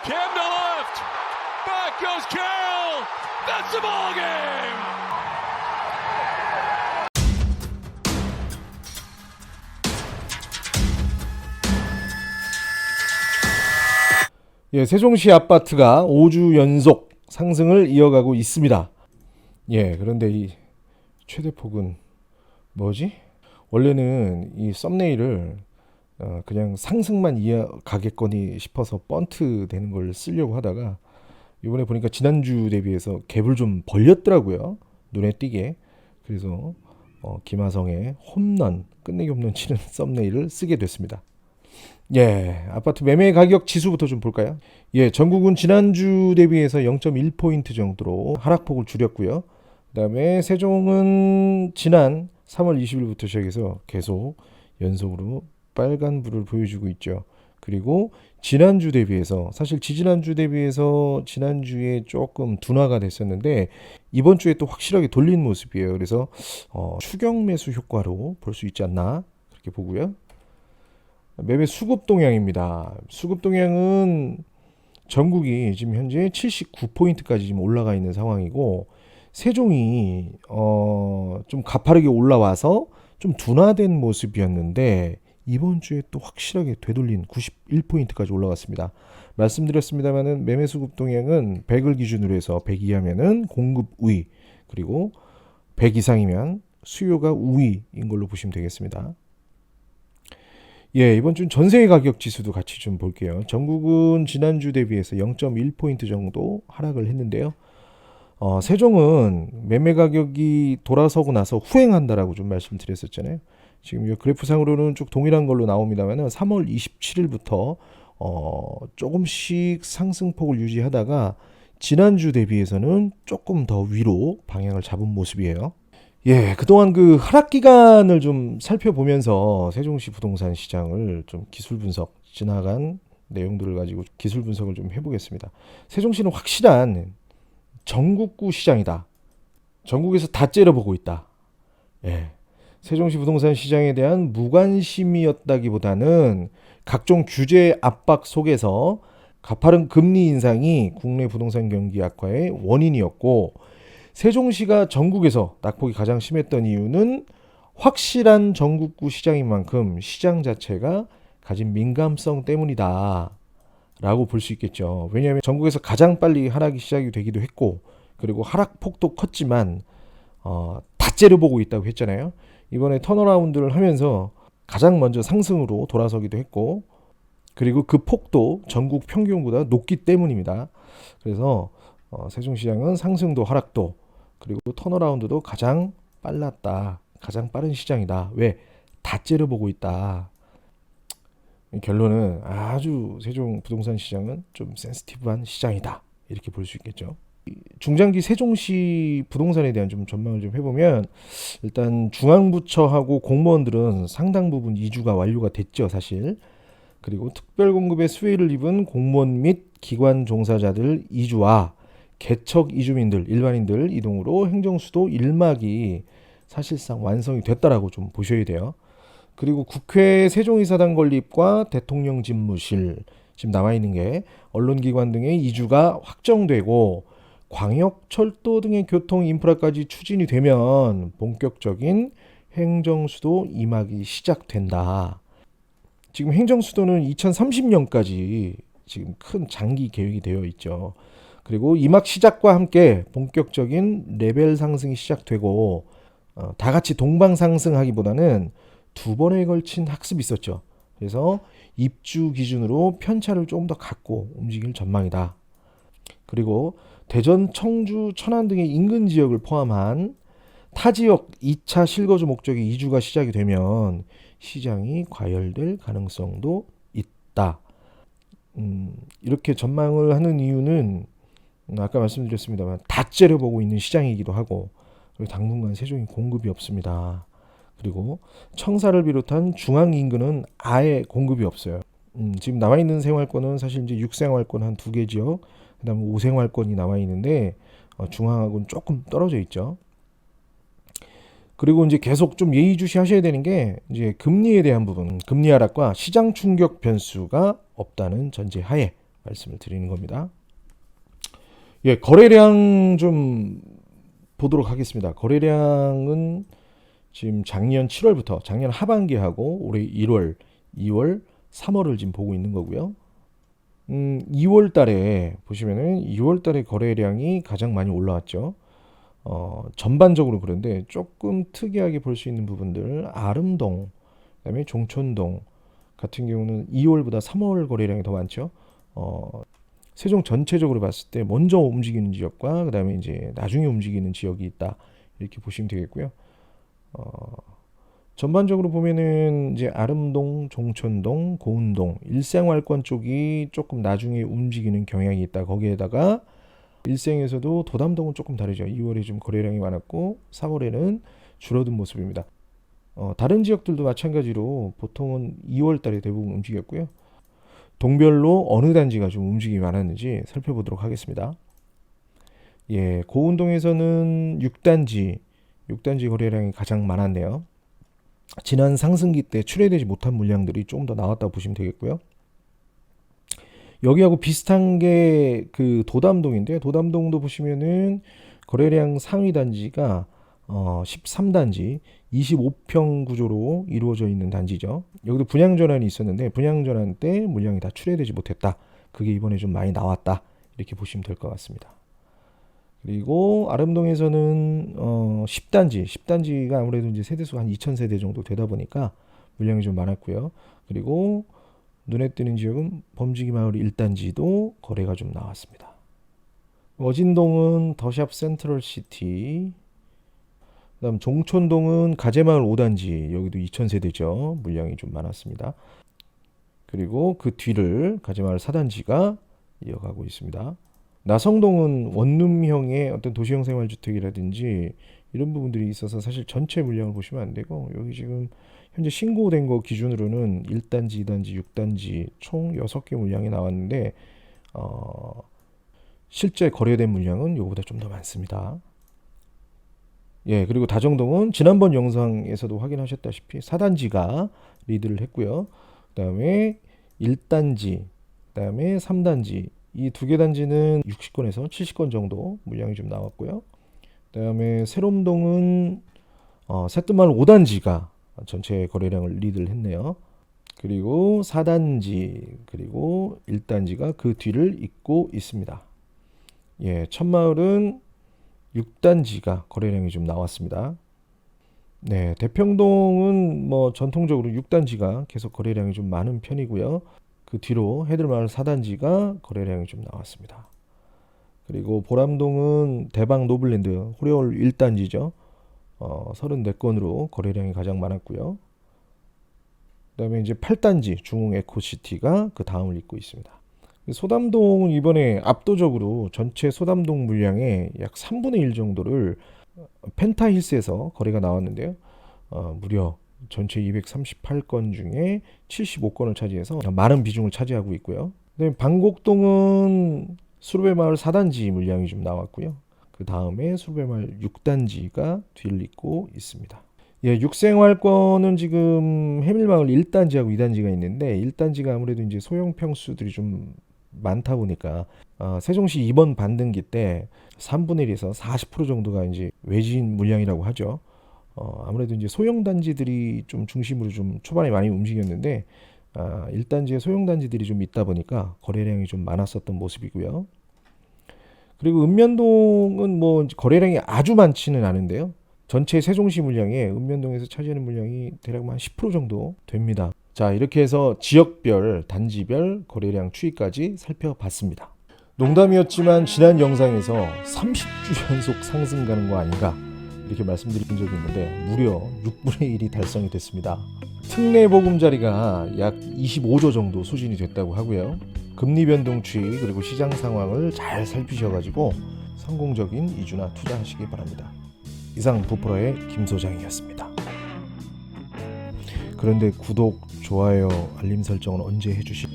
Cam to left. Back goes Carroll. That's the ball game. 예, 세종시 아파트가 5주 연속 상승을 이어가고 있습니다. 예, 그런데 이 최대폭은 뭐지? 원래는 이 썸네일을 그냥 상승만 이어가겠거니 싶어서 번트 되는 걸 쓰려고 하다가 이번에 보니까 지난주 대비해서 갭을 좀 벌렸더라고요. 눈에 띄게. 그래서 김하성의 홈런, 끝내기 홈런 치는 썸네일을 쓰게 됐습니다. 예, 아파트 매매 가격 지수부터 좀 볼까요? 예, 전국은 지난주 대비해서 0.1포인트 정도로 하락폭을 줄였고요. 그다음에 세종은 지난 3월 20일부터 시작해서 계속 연속으로 빨간불을 보여주고 있죠. 그리고 지난주 대비해서 사실 지지난주 대비해서 지난주에 조금 둔화가 됐었는데 이번 주에 또 확실하게 돌린 모습이에요. 그래서 추경 매수 효과로 볼 수 있지 않나 그렇게 보고요. 매매 수급 동향입니다. 수급 동향은 전국이 지금 현재 79포인트까지 지금 올라가 있는 상황이고 세종이 좀 가파르게 올라와서 좀 둔화된 모습이었는데 이번 주에 또 확실하게 되돌린 91포인트까지 올라갔습니다. 말씀드렸습니다만은 매매 수급 동향은 100을 기준으로 해서 100 이하면은 공급 우위 그리고 100 이상이면 수요가 우위인 걸로 보시면 되겠습니다. 예, 이번 주는 전세 가격 지수도 같이 좀 볼게요. 전국은 지난주 대비해서 0.1포인트 정도 하락을 했는데요. 세종은 매매 가격이 돌아서고 나서 후행한다라고 좀 말씀드렸었잖아요. 지금 이 그래프상으로는 쭉 동일한 걸로 나옵니다만 3월 27일부터 조금씩 상승폭을 유지하다가 지난주 대비해서는 조금 더 위로 방향을 잡은 모습이에요. 예, 그동안 그 하락 기간을 좀 살펴보면서 세종시 부동산 시장을 좀 기술 분석, 지나간 내용들을 가지고 기술 분석을 좀 해보겠습니다. 세종시는 확실한 전국구 시장이다. 전국에서 다 째려보고 있다. 예, 세종시 부동산 시장에 대한 무관심이었다기보다는 각종 규제 압박 속에서 가파른 금리 인상이 국내 부동산 경기 악화의 원인이었고 세종시가 전국에서 낙폭이 가장 심했던 이유는 확실한 전국구 시장인 만큼 시장 자체가 가진 민감성 때문이다 라고 볼 수 있겠죠. 왜냐하면 전국에서 가장 빨리 하락이 시작이 되기도 했고 그리고 하락폭도 컸지만 다 째려보고 있다고 했잖아요. 이번에 턴어라운드를 하면서 가장 먼저 상승으로 돌아서기도 했고 그리고 그 폭도 전국 평균보다 높기 때문입니다. 그래서 세종시장은 상승도 하락도 그리고 턴어라운드도 가장 빨랐다. 가장 빠른 시장이다. 왜? 다 째려보고 있다. 결론은 아주 세종 부동산 시장은 좀 센시티브한 시장이다. 이렇게 볼 수 있겠죠. 중장기 세종시 부동산에 대한 좀 전망을 좀 해보면 일단 중앙부처하고 공무원들은 상당 부분 이주가 완료가 됐죠. 사실. 그리고 특별공급의 수혜를 입은 공무원 및 기관 종사자들 이주와 개척 이주민들, 일반인들 이동으로 행정수도 1막이 사실상 완성이 됐다라고 좀 보셔야 돼요. 그리고 국회 세종이사당 건립과 대통령 집무실 지금 남아있는 게 언론기관 등의 이주가 확정되고 광역철도 등의 교통 인프라까지 추진이 되면 본격적인 행정수도 2막이 시작된다. 지금 행정수도는 2030년까지 지금 큰 장기 계획이 되어 있죠. 그리고 2막 시작과 함께 본격적인 레벨 상승이 시작되고 다 같이 동방 상승하기보다는 두 번에 걸친 학습이 있었죠. 그래서 입주 기준으로 편차를 조금 더 갖고 움직일 전망이다. 그리고 대전, 청주, 천안 등의 인근 지역을 포함한 타 지역 2차 실거주 목적의 이주가 시작이 되면 시장이 과열될 가능성도 있다. 이렇게 전망을 하는 이유는 아까 말씀드렸습니다만 다 째려보고 있는 시장이기도 하고 그리고 당분간 세종이 공급이 없습니다. 그리고 청사를 비롯한 중앙 인근은 아예 공급이 없어요. 지금 남아있는 생활권은 사실 이제 6생활권 한 2개 지역 그다음에 5생활권이 남아있는데 중앙하고는 조금 떨어져 있죠. 그리고 이제 계속 좀 예의주시하셔야 되는 게 이제 금리에 대한 부분, 금리 하락과 시장 충격 변수가 없다는 전제 하에 말씀을 드리는 겁니다. 예, 거래량 좀 보도록 하겠습니다. 거래량은 지금 작년 7월부터 작년 하반기하고 올해 1월, 2월, 3월을 지금 보고 있는 거고요. 2월 달에 보시면은 2월 달에 거래량이 가장 많이 올라왔죠. 전반적으로 그런데 조금 특이하게 볼 수 있는 부분들, 아름동, 그다음에 종촌동 같은 경우는 2월보다 3월 거래량이 더 많죠. 세종 전체적으로 봤을 때 먼저 움직이는 지역과 그다음에 이제 나중에 움직이는 지역이 있다 이렇게 보시면 되겠고요. 전반적으로 보면은 이제 아름동, 종촌동, 고운동, 일생활권 쪽이 조금 나중에 움직이는 경향이 있다. 거기에다가 일생에서도 도담동은 조금 다르죠. 2월에 좀 거래량이 많았고 3월에는 줄어든 모습입니다. 다른 지역들도 마찬가지로 보통은 2월 달에 대부분 움직였고요. 동별로 어느 단지가 좀 움직임이 많았는지 살펴보도록 하겠습니다. 예, 고운동에서는 6단지 거래량이 가장 많았네요. 지난 상승기 때 출회되지 못한 물량들이 조금 더 나왔다고 보시면 되겠고요. 여기하고 비슷한 게 그 도담동인데요. 도담동도 보시면은 거래량 상위 단지가 13단지 25평 구조로 이루어져 있는 단지죠. 여기도 분양 전환이 있었는데 분양 전환 때 물량이 다 출회되지 못했다. 그게 이번에 좀 많이 나왔다. 이렇게 보시면 될 것 같습니다. 그리고 아름동에서는 10단지가 아무래도 이제 세대수가 한 2,000세대 정도 되다 보니까 물량이 좀 많았고요. 그리고 눈에 띄는 지역은 범지기 마을 1단지도 거래가 좀 나왔습니다. 어진동은 더샵 센트럴시티, 그다음 종촌동은 가재마을 5단지, 여기도 2,000세대죠. 물량이 좀 많았습니다. 그리고 그 뒤를 가재마을 4단지가 이어가고 있습니다. 나성동은 원룸형의 어떤 도시형 생활주택이라든지 이런 부분들이 있어서 사실 전체 물량을 보시면 안 되고, 여기 지금 현재 신고된 거 기준으로는 1단지, 2단지, 6단지 총 6개 물량이 나왔는데 실제 거래된 물량은 이거보다 좀 더 많습니다. 예, 그리고 다정동은 지난번 영상에서도 확인하셨다시피 4단지가 리드를 했고요. 그다음에 1단지, 그다음에 3단지, 이 두 개 단지는 60건에서 70건 정도 물량이 좀 나왔고요. 그다음에 세롬동은 새뜸마을 5단지가 전체 거래량을 리드를 했네요. 그리고 4단지, 그리고 1단지가 그 뒤를 잇고 있습니다. 예, 천마을은 6단지가 거래량이 좀 나왔습니다. 네, 대평동은 뭐 전통적으로 6단지가 계속 거래량이 좀 많은 편이고요. 그 뒤로 해들마을 4단지가 거래량이 좀 나왔습니다. 그리고 보람동은 대방 노블랜드 호레올 1단지죠. 34건으로 거래량이 가장 많았고요. 그다음에 이제 8단지 중흥 에코시티가 그 다음을 잇고 있습니다. 소담동은 이번에 압도적으로 전체 소담동 물량의 약 3분의 1 정도를 펜타힐스에서 거래가 나왔는데요. 무려 전체 238건 중에 75건을 차지해서 많은 비중을 차지하고 있고요. 그다음에 방곡동은 수르베마을 4단지 물량이 좀 나왔고요. 그 다음에 수르베마을 6단지가 뒤를 잇고 있습니다. 예, 육생활권은 지금 해밀마을 1단지하고 2단지가 있는데 1단지가 아무래도 이제 소형 평수들이 좀 많다 보니까 세종시 이번 반등기 때 3분의 1에서 40% 정도가 이제 외진 물량이라고 하죠. 아무래도 이제 소형 단지들이 좀 중심으로 좀 초반에 많이 움직였는데 1단지에 소형 단지들이 좀 있다 보니까 거래량이 좀 많았었던 모습이고요. 그리고 읍면동은 뭐 거래량이 아주 많지는 않은데요. 전체 세종시 물량에 읍면동에서 차지하는 물량이 대략 한 10% 정도 됩니다. 자, 이렇게 해서 지역별, 단지별 거래량 추이까지 살펴봤습니다. 농담이었지만 지난 영상에서 30주 연속 상승 가는 거 아닌가 이렇게 말씀드린 적이 있는데 무려 6분의 1이 달성이 됐습니다. 특례 보금자리가 약 25조 정도 수준이 됐다고 하고요. 금리 변동 추이 그리고 시장 상황을 잘 살피셔가지고 성공적인 이주나 투자하시기 바랍니다. 이상 부프로의 김 소장이었습니다. 그런데 구독, 좋아요, 알림 설정은 언제 해주시?